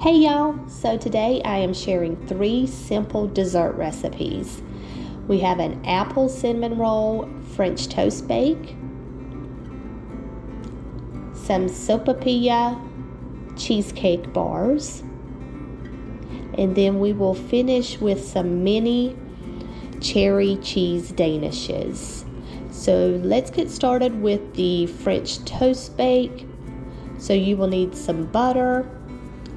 Hey y'all, so today I am sharing 3 simple dessert recipes. We have an apple cinnamon roll French toast bake, some Sopapilla cheesecake bars, and then we will finish with some mini cherry cheese danishes. So let's get started with the French toast bake. So you will need some butter,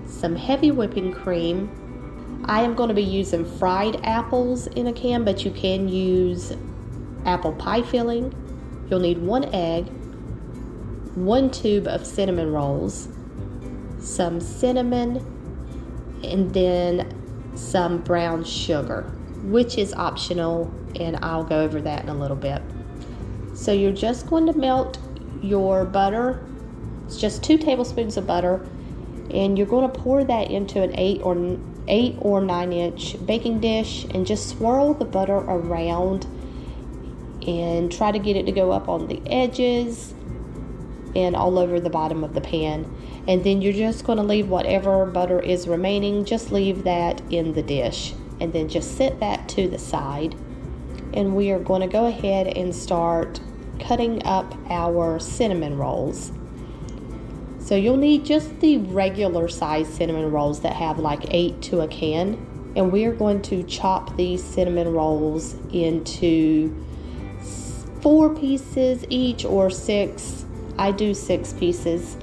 some heavy whipping cream. I am going to be using fried apples in a can, but you can use apple pie filling. You'll need 1 egg, 1 tube of cinnamon rolls, some cinnamon, and then some brown sugar, which is optional, and I'll go over that in a little bit. So you're just going to melt your butter. It's just 2 tablespoons of butter, and you're going to pour that into an 8 or 9 inch baking dish and just swirl the butter around and try to get it to go up on the edges and all over the bottom of the pan. And then you're just going to leave whatever butter is remaining, just leave that in the dish and then just set that to the side. And we are going to go ahead and start cutting up our cinnamon rolls. So you'll need just the regular size cinnamon rolls that have like 8 to a can. And we are going to chop these cinnamon rolls into 4 pieces each or 6. I do 6 pieces.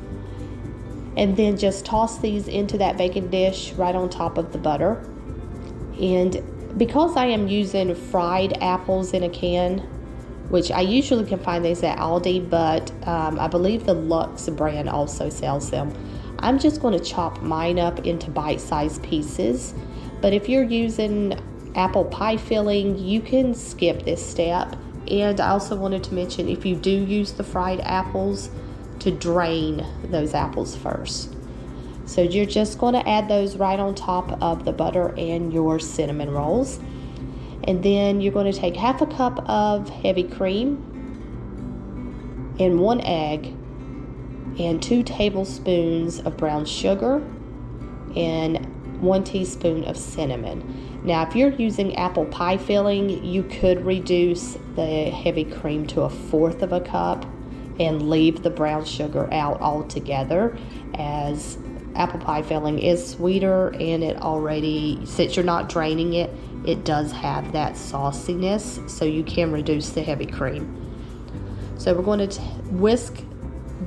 And then just toss these into that baking dish right on top of the butter. And because I am using fried apples in a can, which I usually can find these at Aldi, but I believe the Lux brand also sells them. I'm just going to chop mine up into bite-sized pieces. But if you're using apple pie filling, you can skip this step. And I also wanted to mention, if you do use the fried apples, to drain those apples first. So you're just going to add those right on top of the butter and your cinnamon rolls. And then you're going to take half a cup of heavy cream and 1 egg and 2 tablespoons of brown sugar and 1 teaspoon of cinnamon. Now, if you're using apple pie filling, you could reduce the heavy cream to 1/4 of a cup and leave the brown sugar out altogether, as apple pie filling is sweeter and it already, since you're not draining it, it does have that sauciness, so you can reduce the heavy cream. So we're going to whisk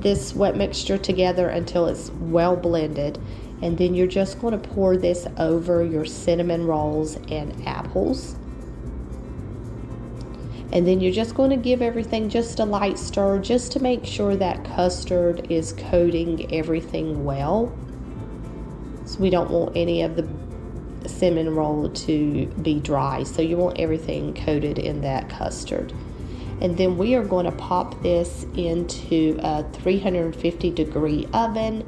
this wet mixture together until it's well blended, and then you're just going to pour this over your cinnamon rolls and apples. And then you're just going to give everything just a light stir, just to make sure that custard is coating everything well. So we don't want any of the cinnamon roll to be dry, so you want everything coated in that custard. And then we are going to pop this into a 350 degree oven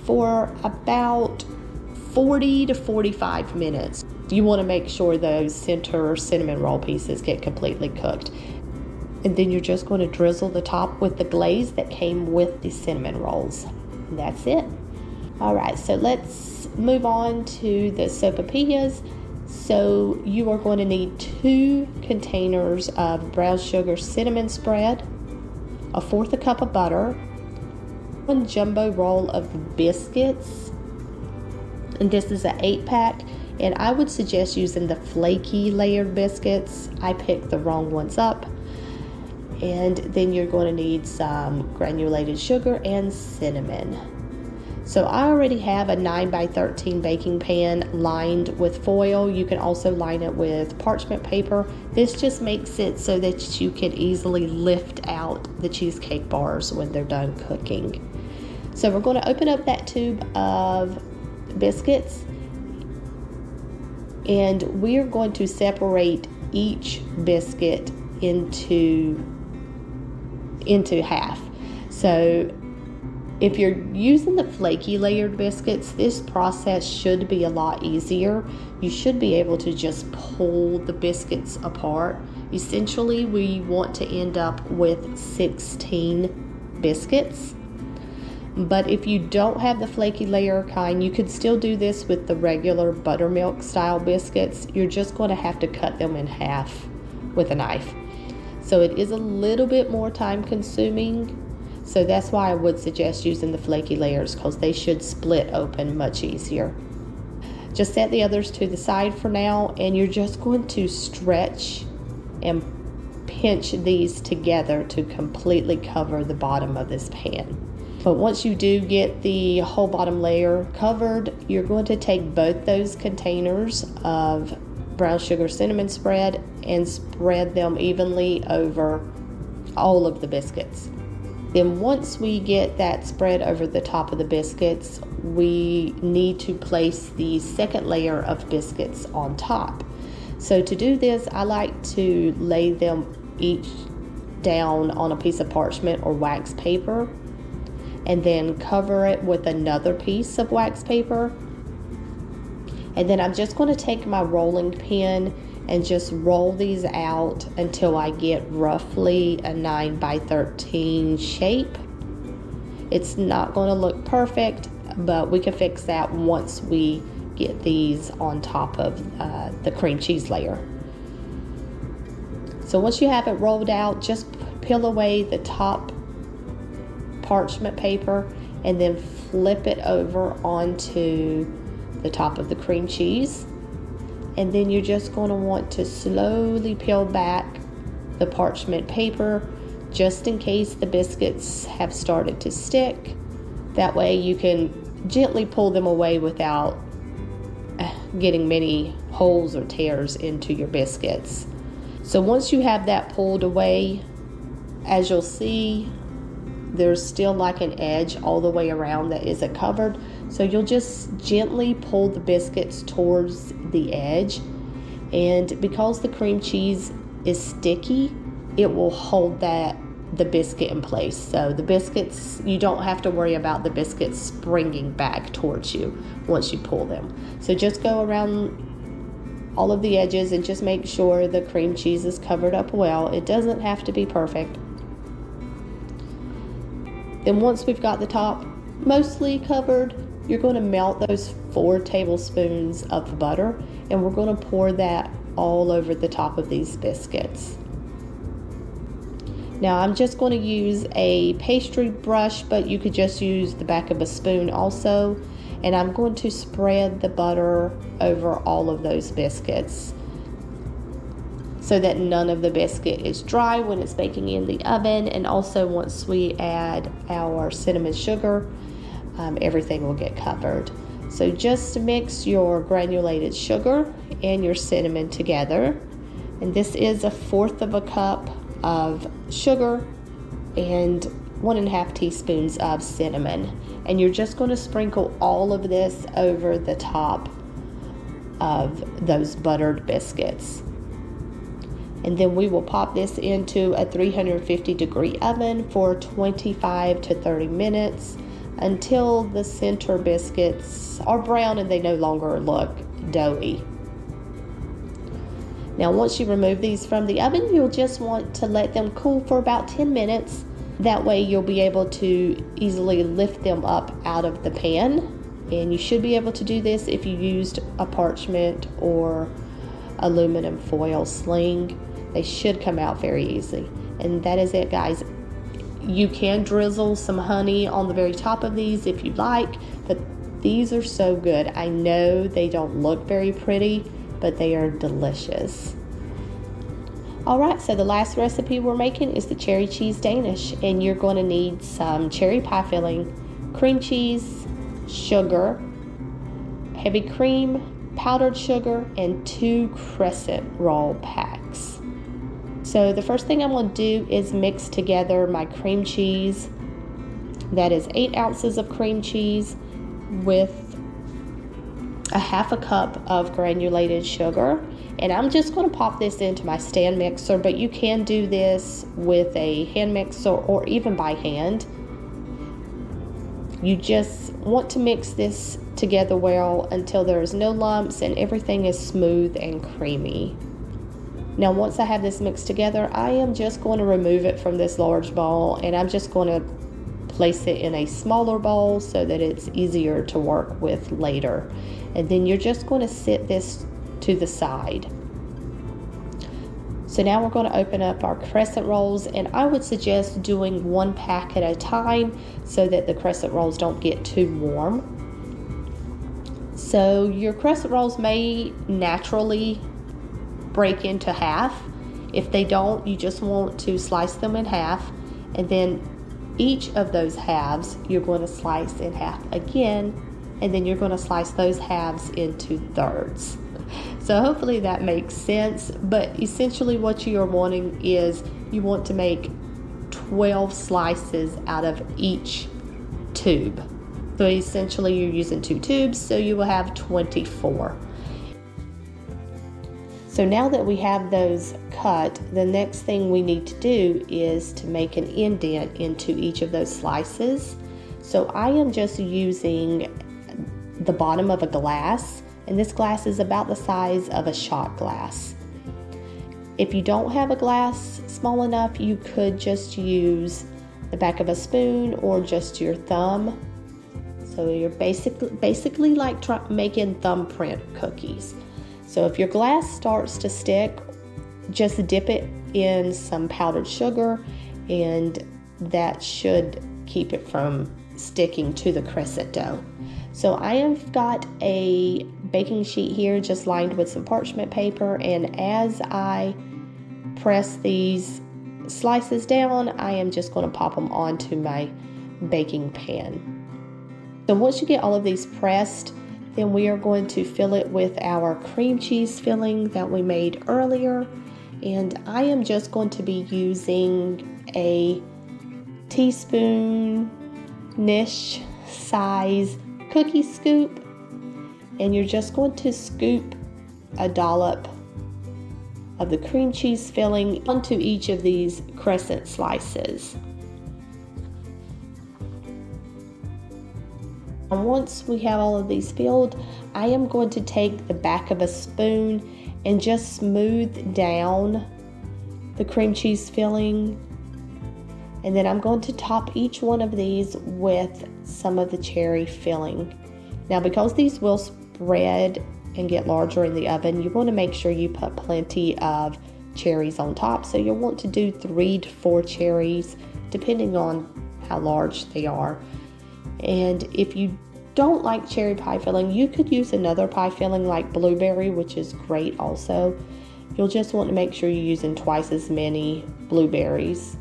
for about 40 to 45 minutes. You want to make sure those center cinnamon roll pieces get completely cooked. And then you're just going to drizzle the top with the glaze that came with the cinnamon rolls. And that's it. All right, so let's move on to the Sopapillas. So you are going to need 2 containers of brown sugar cinnamon spread, 1/4 cup of butter, 1 jumbo roll of biscuits, and this is an 8-pack, and I would suggest using the flaky layered biscuits. I picked the wrong ones up. And then you're going to need some granulated sugar and cinnamon. So I already have a 9x13 baking pan lined with foil. You can also line it with parchment paper. This just makes it so that you can easily lift out the cheesecake bars when they're done cooking. So we're going to open up that tube of biscuits, and we're going to separate each biscuit into half. So if you're using the flaky layered biscuits, this process should be a lot easier. You should be able to just pull the biscuits apart. Essentially, we want to end up with 16 biscuits. But if you don't have the flaky layer kind, you could still do this with the regular buttermilk style biscuits. You're just going to have to cut them in half with a knife. So it is a little bit more time consuming. So that's why I would suggest using the flaky layers, because they should split open much easier. Just set the others to the side for now, and you're just going to stretch and pinch these together to completely cover the bottom of this pan. But once you do get the whole bottom layer covered, you're going to take both those containers of brown sugar cinnamon spread and spread them evenly over all of the biscuits. Then once we get that spread over the top of the biscuits, we need to place the second layer of biscuits on top. So to do this, I like to lay them each down on a piece of parchment or wax paper, and then cover it with another piece of wax paper. And then I'm just going to take my rolling pin and just roll these out until I get roughly a 9 by 13 shape. It's not going to look perfect, but we can fix that once we get these on top of the cream cheese layer. So once you have it rolled out, just peel away the top parchment paper and then flip it over onto the top of the cream cheese. And then you're just going to want to slowly peel back the parchment paper just in case the biscuits have started to stick. That way you can gently pull them away without getting many holes or tears into your biscuits. So once you have that pulled away, as you'll see, there's still like an edge all the way around that isn't covered. So you'll just gently pull the biscuits towards the edge. And because the cream cheese is sticky, it will hold the biscuit in place. So the biscuits, you don't have to worry about the biscuits springing back towards you once you pull them. So just go around all of the edges and just make sure the cream cheese is covered up well. It doesn't have to be perfect. Then once we've got the top mostly covered, you're going to melt those 4 tablespoons of butter, and we're going to pour that all over the top of these biscuits. Now I'm just going to use a pastry brush, but you could just use the back of a spoon also, and I'm going to spread the butter over all of those biscuits so that none of the biscuit is dry when it's baking in the oven. And also once we add our cinnamon sugar, everything will get covered. So just mix your granulated sugar and your cinnamon together. And this is 1/4 cup of sugar and 1.5 teaspoons of cinnamon. And you're just going to sprinkle all of this over the top of those buttered biscuits. And then we will pop this into a 350-degree oven for 25 to 30 minutes until the center biscuits are brown and they no longer look doughy. Now once you remove these from the oven, you'll just want to let them cool for about 10 minutes. That way you'll be able to easily lift them up out of the pan. And you should be able to do this if you used a parchment or aluminum foil sling. They should come out very easy. And that is it, guys. You can drizzle some honey on the very top of these if you like, but these are so good. I know they don't look very pretty, but they are delicious. Alright, so the last recipe we're making is the cherry cheese Danish, and you're going to need some cherry pie filling, cream cheese, sugar, heavy cream, powdered sugar, and 2 crescent roll packs. So the first thing I'm going to do is mix together my cream cheese. That is 8 ounces of cream cheese with 1/2 cup of granulated sugar. And I'm just going to pop this into my stand mixer, but you can do this with a hand mixer or even by hand. You just want to mix this together well until there's no lumps and everything is smooth and creamy. Now once I have this mixed together, I am just going to remove it from this large bowl, and I'm just going to place it in a smaller bowl so that it's easier to work with later. And then you're just going to set this to the side. So now we're going to open up our crescent rolls, and I would suggest doing one pack at a time so that the crescent rolls don't get too warm. So your crescent rolls may naturally break into half. If they don't, you just want to slice them in half, and then each of those halves you're going to slice in half again, and then you're going to slice those halves into thirds. So hopefully that makes sense, but essentially what you are wanting is you want to make 12 slices out of each tube. So essentially you're using 2 tubes, so you will have 24. So now that we have those cut, the next thing we need to do is to make an indent into each of those slices. So I am just using the bottom of a glass, and this glass is about the size of a shot glass. If you don't have a glass small enough, you could just use the back of a spoon or just your thumb. So you're basically like making thumbprint cookies. So if your glass starts to stick, just dip it in some powdered sugar, and that should keep it from sticking to the crescent dough. So I have got a baking sheet here just lined with some parchment paper, and as I press these slices down, I am just going to pop them onto my baking pan. So once you get all of these pressed, then we are going to fill it with our cream cheese filling that we made earlier, and I am just going to be using a teaspoon-ish size cookie scoop, and you're just going to scoop a dollop of the cream cheese filling onto each of these crescent slices. And once we have all of these filled, I am going to take the back of a spoon and just smooth down the cream cheese filling, and then I'm going to top each one of these with some of the cherry filling. Now, because these will spread and get larger in the oven, you want to make sure you put plenty of cherries on top. So you'll want to do 3 to 4 cherries depending on how large they are. And if you don't like cherry pie filling, you could use another pie filling like blueberry, which is great also. You'll just want to make sure you're using twice as many blueberries.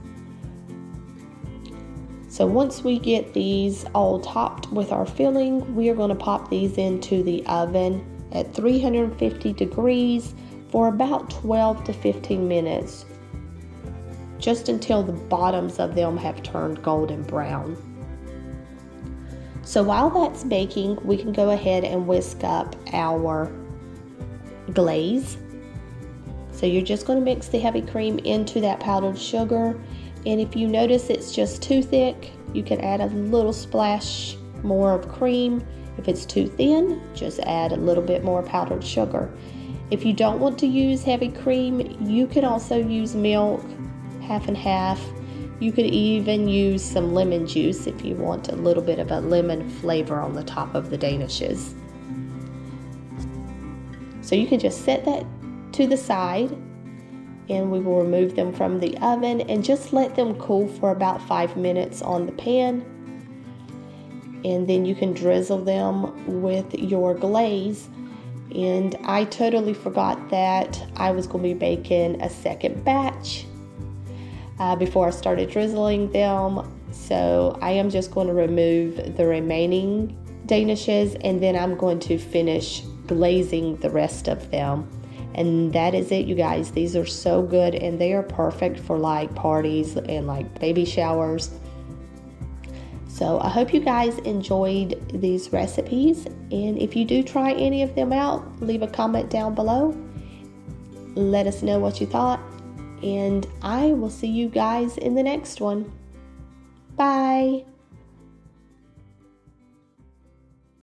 So once we get these all topped with our filling, we are going to pop these into the oven at 350 degrees for about 12 to 15 minutes, just until the bottoms of them have turned golden brown. So while that's baking, we can go ahead and whisk up our glaze. So you're just going to mix the heavy cream into that powdered sugar, and if you notice it's just too thick, you can add a little splash more of cream. If it's too thin, just add a little bit more powdered sugar. If you don't want to use heavy cream, you can also use milk, half and half. You could even use some lemon juice if you want a little bit of a lemon flavor on the top of the Danishes. So you can just set that to the side, and we will remove them from the oven and just let them cool for about 5 minutes on the pan. And then you can drizzle them with your glaze. And I totally forgot that I was going to be baking a second batch before I started drizzling them. So I am just going to remove the remaining Danishes, and then I'm going to finish glazing the rest of them. And that is it, you guys. These are so good, and they are perfect for like parties and like baby showers. So I hope you guys enjoyed these recipes, and if you do try any of them out, leave a comment down below. Let us know what you thought, and I will see you guys in the next one. Bye.